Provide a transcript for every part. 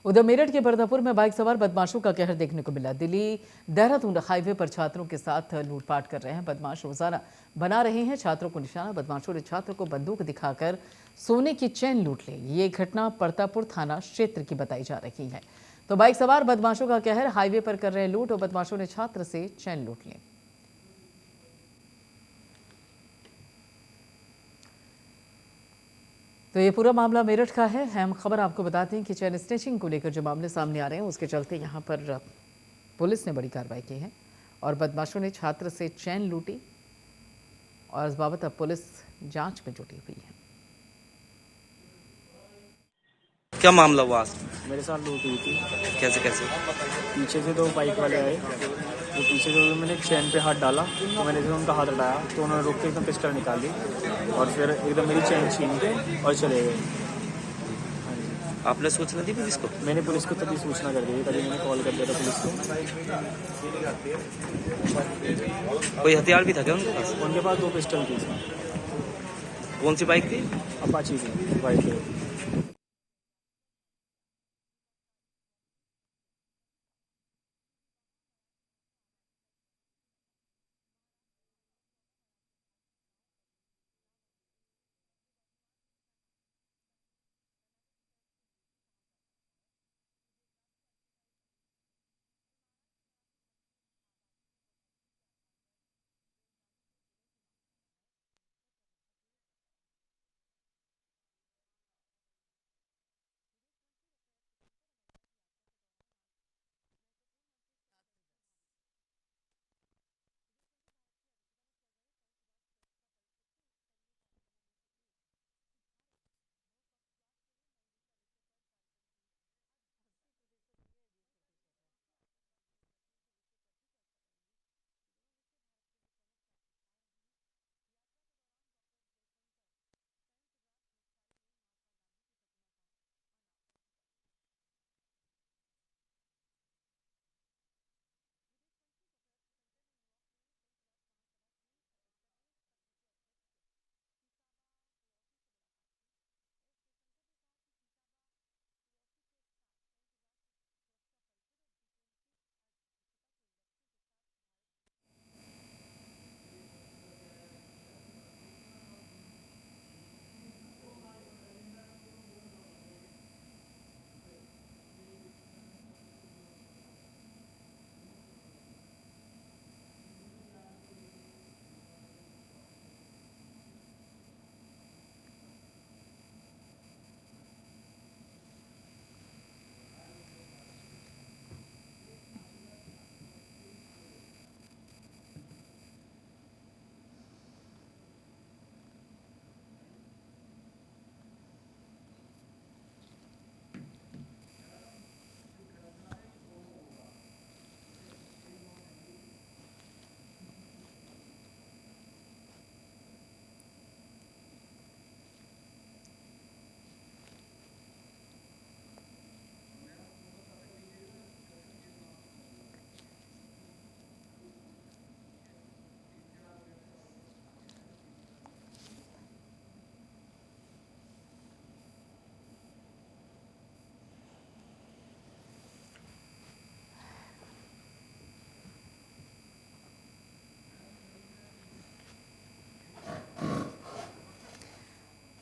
उधर मेरठ के बरदापुर में बाइक सवार बदमाशों का कहर देखने को मिला। दिल्ली देहरादून हाईवे पर छात्रों के साथ लूटपाट कर रहे हैं बदमाश। रोजाना बना रहे हैं छात्रों को निशाना। बदमाशों ने छात्र को बंदूक दिखाकर सोने की चेन लूट ली। ये घटना परतापुर थाना क्षेत्र की बताई जा रही है। तो बाइक सवार बदमाशों का कहर, हाईवे पर कर रहे लूट और बदमाशों ने छात्र से चेन लूट ली। तो ये पूरा मामला मेरठ का है। हम खबर आपको बताते हैं कि चेन स्नेचिंग को लेकर जो मामले सामने आ रहे हैं उसके चलते यहाँ पर पुलिस ने बड़ी कार्रवाई की है और बदमाशों ने छात्र से चेन लूटी और इस बाबत अब पुलिस जांच में जुटी हुई है। क्या मामला हुआ आज? मेरे साथ लूट हुई थी। कैसे कैसे? पीछे से दो बाइक वाले आए, तो पीछे से मैंने चैन पे हाथ डाला तो मैंने से उनका हाथ हटाया तो उन्होंने रोक के एकदम पिस्टल निकाली और फिर एकदम मेरी चैन छीन के और चले गए। हाँ जी। आपने सूचना दी पुलिस को? मैंने पुलिस को तभी सूचना कर दी, तभी मैंने कॉल कर दिया था पुलिस को। कोई हथियार भी था क्या उनके पास? उनके पास 2 पिस्टल थी। कौन सी बाइक थी? अपाची थी, वाइट।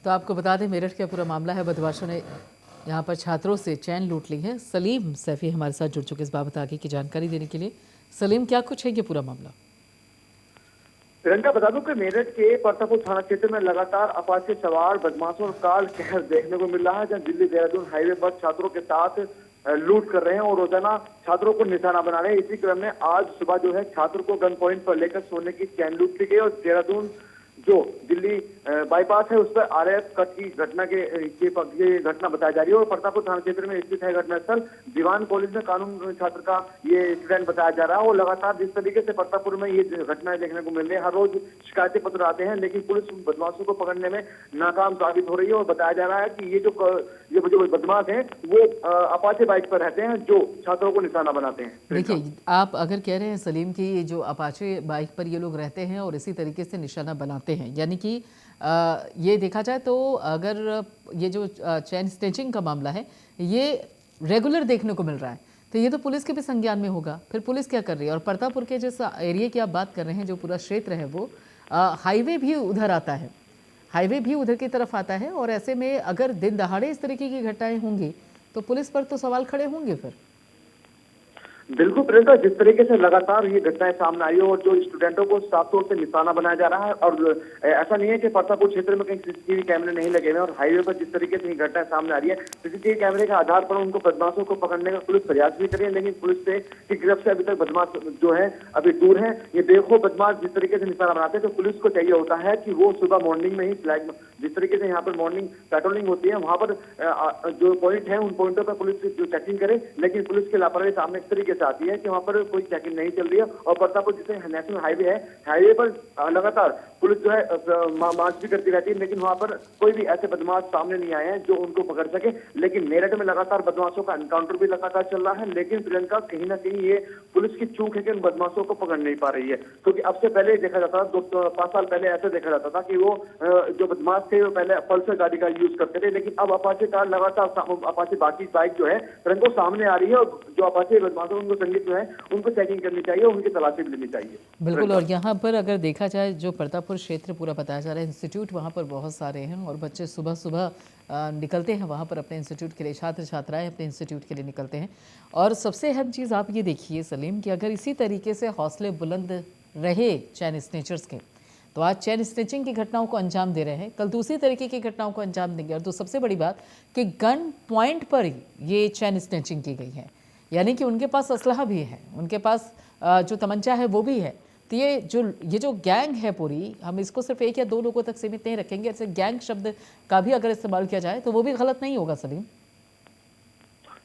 तो आपको बता दें मेरठ का पूरा मामला है। बदमाशों ने यहाँ पर छात्रों से चैन लूट ली है। सलीम सैफी हमारे साथ जुड़ चुके इस बाबत आगे की जानकारी देने के लिए। सलीम, क्या कुछ है ये पूरा मामला? प्रियंका, बता दूं कि मेरठ के परतापुर थाना क्षेत्र में लगातार अपाचे सवार बदमाशों का कहर देखने को मिल रहा है, जहां दिल्ली देहरादून हाईवे पर छात्रों के साथ लूट कर रहे हैं और रोजाना छात्रों को निशाना बना रहे हैं। इसी क्रम में आज सुबह जो है छात्र को गन पॉइंट पर लेकर सोने की चैन लूट ली गई और देहरादून जो दिल्ली बाईपास है उस पर आरएफ कट की घटना ये घटना बताई जा रही है और परतापुर थाना क्षेत्र में स्थित है घटनास्थल। दीवान कॉलेज में कानून छात्र का ये इंसिडेंट बताया जा रहा है और लगातार जिस तरीके से परतापुर में ये घटनाएं देखने को मिल रही है, हर रोज शिकायतें पत्र आते हैं लेकिन पुलिस बदमाशों को पकड़ने में नाकाम साबित हो रही है और बताया जा रहा है कि ये जो बदमाश हैं वो अपाचे बाइक पर रहते हैं जो छात्रों को निशाना बनाते हैं। देखिए, आप अगर कह रहे हैं सलीम की ये जो अपाचे बाइक पर ये लोग रहते हैं और इसी तरीके से निशाना बनाते हैं, यानी कि ये देखा जाए तो अगर ये जो चैन स्नेचिंग का मामला है ये रेगुलर देखने को मिल रहा है, तो ये तो पुलिस के भी संज्ञान में होगा। फिर पुलिस क्या कर रही है? और परतापुर के जिस एरिया की आप बात कर रहे हैं, जो पूरा क्षेत्र है वो हाईवे भी उधर आता है, हाईवे भी उधर की तरफ आता है, और ऐसे में अगर दिन दहाड़े इस तरीके की घटनाएं होंगी तो पुलिस पर तो सवाल खड़े होंगे फिर। बिल्कुल प्रियंका, जिस तरीके से लगातार ये घटनाएं सामने आई है और जो स्टूडेंटों को साफ तौर से निशाना बनाया जा रहा है, और ऐसा नहीं है कि परतापुर क्षेत्र में कहीं सीसीटीवी कैमरे नहीं लगे हुए, और हाईवे पर जिस तरीके से ये घटनाएं सामने आ रही है, सीसीटीवी कैमरे के आधार पर उनको बदमाशों को पकड़ने का पुलिस प्रयास भी करी है, लेकिन पुलिस से की गिरफ्त से अभी तक बदमाश जो है अभी दूर है। ये देखो, बदमाश जिस तरीके से निशाना बनाते हैं, तो पुलिस को चाहिए होता है कि वो सुबह मॉर्निंग में ही फ्लैग, जिस तरीके से यहाँ पर मॉर्निंग पेट्रोलिंग होती है, वहां पर जो पॉइंट है उन पॉइंटों पर पुलिस जो चेकिंग करे, लेकिन पुलिस की लापरवाही सामने इस तरीके से आती है कि वहाँ पर कोई चेकिंग नहीं चल रही है। और परतापुर जिसे नेशनल हाईवे है, हाईवे पर लगातार पुलिस जो है मार्च भी करती रहती है, लेकिन वहाँ पर कोई भी ऐसे बदमाश सामने नहीं आए हैं जो उनको पकड़ सके। लेकिन मेरठ में लगातार बदमाशों का एनकाउंटर भी लगातार चल रहा है, लेकिन प्रियंका कहीं ना कहीं ये पुलिस की चूक है कि उन बदमाशों को पकड़ नहीं पा रही है। क्योंकि अब से पहले देखा जाता था, 5 साल पहले ऐसे देखा जाता था कि वो जो बदमाश थे वो पहले पल्सर गाड़ी का यूज करते थे, लेकिन अब अपाचे कार लगातार, अपाचे बाकी बाइक जो है प्रियंका सामने आ रही है, और जो अपाचे बदमाश उनको संगीत जो है उनको चेकिंग करनी चाहिए, उनकी तलाशी भी लेनी चाहिए। बिल्कुल। और यहाँ पर अगर देखा जाए, जो परतापुर क्षेत्र पूरा बताया जा रहा है, इंस्टीट्यूट वहाँ पर बहुत सारे हैं, और बच्चे सुबह सुबह निकलते हैं वहाँ पर अपने इंस्टीट्यूट के लिए, छात्र छात्राएं अपने इंस्टीट्यूट के लिए निकलते हैं। और सबसे अहम चीज़ आप ये देखिए सलीम, कि अगर इसी तरीके से हौसले बुलंद रहे चैन स्नेचर्स के, तो आज चैन स्नेचिंग की घटनाओं को अंजाम दे रहे हैं, कल दूसरी तरीके की घटनाओं को अंजाम देंगे। और तो सबसे बड़ी बात कि गन पॉइंट पर ही ये चैन स्नेचिंग की गई है, यानी कि उनके पास असलहा भी है, उनके पास जो तमंचा है वो भी है। तो ये जो गैंग है पूरी, हम इसको सिर्फ 1 या 2 लोगों तक सीमित नहीं रखेंगे, ऐसे गैंग शब्द का भी अगर इस्तेमाल किया जाए तो वो भी गलत नहीं होगा सलीम।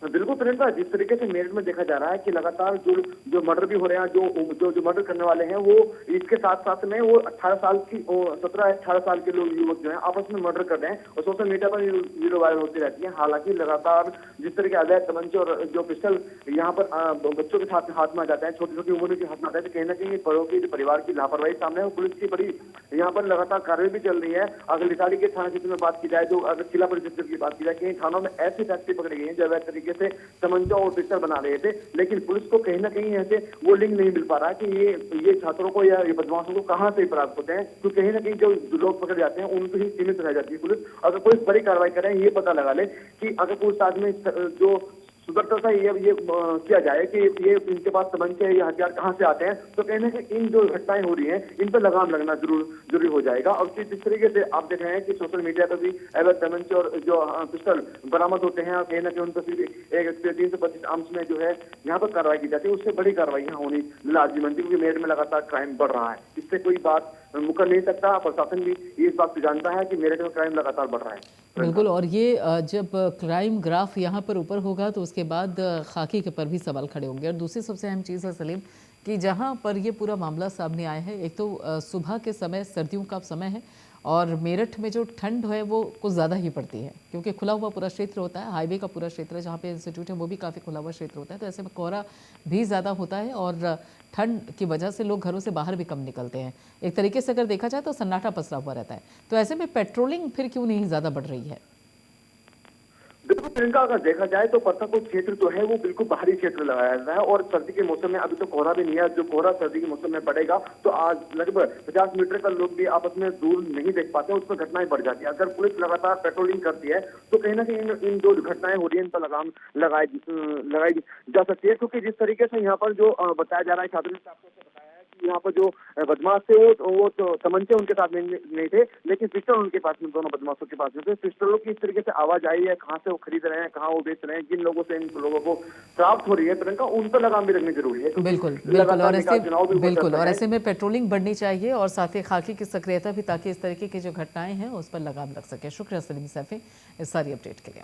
बिल्कुल प्रियंका, जिस तरीके से मेरठ में देखा जा रहा है कि लगातार जो मर्डर भी हो रहे हैं, जो मर्डर करने वाले हैं, वो इसके साथ साथ में वो 18 साल की 17-18 साल के लोग, युवक जो हैं आपस में मर्डर कर रहे हैं, और सोशल मीडिया पर वीडियो वायरल होती रहती है। हालांकि लगातार जिस तरह के अवैध तमंचे और जो पिस्टल यहाँ पर बच्चों के हाथ में आ जाते हैं, छोटी छोटी उम्र के हाथ में आता है, तो कहीं ना कहीं बड़ों की, परिवार की लापरवाही सामने है। पुलिस की बड़ी यहाँ पर लगातार कार्रवाई भी चल रही है। अगर लिसाड़ी के थाना क्षेत्र में बात की जाए, तो अगर किला परिषद की बात की जाए, कई थानों में ऐसी फैक्ट्री पकड़ी गई है जो अवैध तरीके से तमंचा और पिस्टल बना रहे थे, लेकिन पुलिस को कहीं ना कहीं ऐसे वो लिंक नहीं मिल पा रहा कि ये छात्रों को या ये बदमाशों को कहां से प्राप्त होते हैं। तो कहीं ना कहीं जो लोग पकड़ जाते हैं उनको ही सीमित रह जाती है पुलिस। अगर पुलिस बड़ी कार्रवाई करे, ये पता लगा ले कि अगर पुलिस आदमी जो सुदर्शन था ये किया जाए कि ये इनके पास तमंचे या हथियार कहाँ से आते हैं, तो कहीं ना कहीं इन जो घटनाएं हो रही हैं इन पर लगाम लगना जरूरी हो जाएगा। और जिस तरीके से आप देख रहे हैं कि सोशल मीडिया पर भी अवैध तमंचे और जो पिस्टल बरामद होते हैं, और कहीं ना कहीं उन पर 325 आर्म्स में जो है यहाँ पर कार्रवाई की जाती है, उससे बड़ी कार्रवाई यहाँ होनी लाजमी बनती है, क्योंकि मेरठ में लगातार क्राइम बढ़ रहा है। इससे कोई बात मुकर नहीं सकता। प्रशासन भी इस बात को जानता है कि मेरठ में क्राइम लगातार बढ़ रहा है। बिल्कुल। और ये जब क्राइम ग्राफ यहाँ पर ऊपर होगा तो उसके बाद खाकी के पर भी सवाल खड़े होंगे। और दूसरी सबसे अहम चीज़ है सलीम, कि जहाँ पर ये पूरा मामला सामने आया है, एक तो सुबह के समय, सर्दियों का समय है, और मेरठ में जो ठंड है वो कुछ ज़्यादा ही पड़ती है, क्योंकि खुला हुआ पूरा क्षेत्र होता है, हाईवे का पूरा क्षेत्र है, जहाँ पे इंस्टीट्यूट है वो भी काफ़ी खुला हुआ क्षेत्र होता है, तो ऐसे में कोहरा भी ज़्यादा होता है, और ठंड की वजह से लोग घरों से बाहर भी कम निकलते हैं। एक तरीके से अगर देखा जाए तो सन्नाटा पसरा हुआ रहता है। तो ऐसे में पेट्रोलिंग फिर क्यों नहीं ज़्यादा बढ़ रही है? बिल्कुल प्रियंका, अगर देखा जाए तो परतापुर क्षेत्र जो है वो बिल्कुल बाहरी क्षेत्र लगाया जाता है, और सर्दी के मौसम में अभी तो कोहरा भी नहीं है। जो कोहरा सर्दी के मौसम में पड़ेगा तो आज लगभग 50 मीटर का लोग भी आपस में दूर नहीं देख पाते, उसमें घटनाएं बढ़ जाती है। अगर पुलिस लगातार पेट्रोलिंग करती है तो कहीं ना कहीं इन जो घटनाएं हो रही है इन पर लगाम लगाई जा सकती है। क्योंकि जिस तरीके से यहाँ पर जो बताया जा रहा है, छात्रों ने आपको बताया है कि यहाँ पर जो बदमाश थे वो तो तमंचे उनके साथ नहीं थे, लेकिन पिस्टल उनके पास में, दोनों बदमाशों के पास में थे। पिस्टलों की इस तरीके से आवाज आई है, कहाँ से वो खरीद रहे हैं, कहाँ वो बेच रहे हैं, जिन लोगों से इन लोगों को प्राप्त हो रही है प्रियंका, उन पर लगाम भी रखनी जरूरी है। बिल्कुल। और ऐसे में पेट्रोलिंग बढ़नी चाहिए, और साथ ही खाकी की सक्रियता भी, ताकि इस तरीके की जो घटनाएं हैं उस पर लगाम लग सके। शुक्रिया सलीम सैफी इस सारी अपडेट के लिए।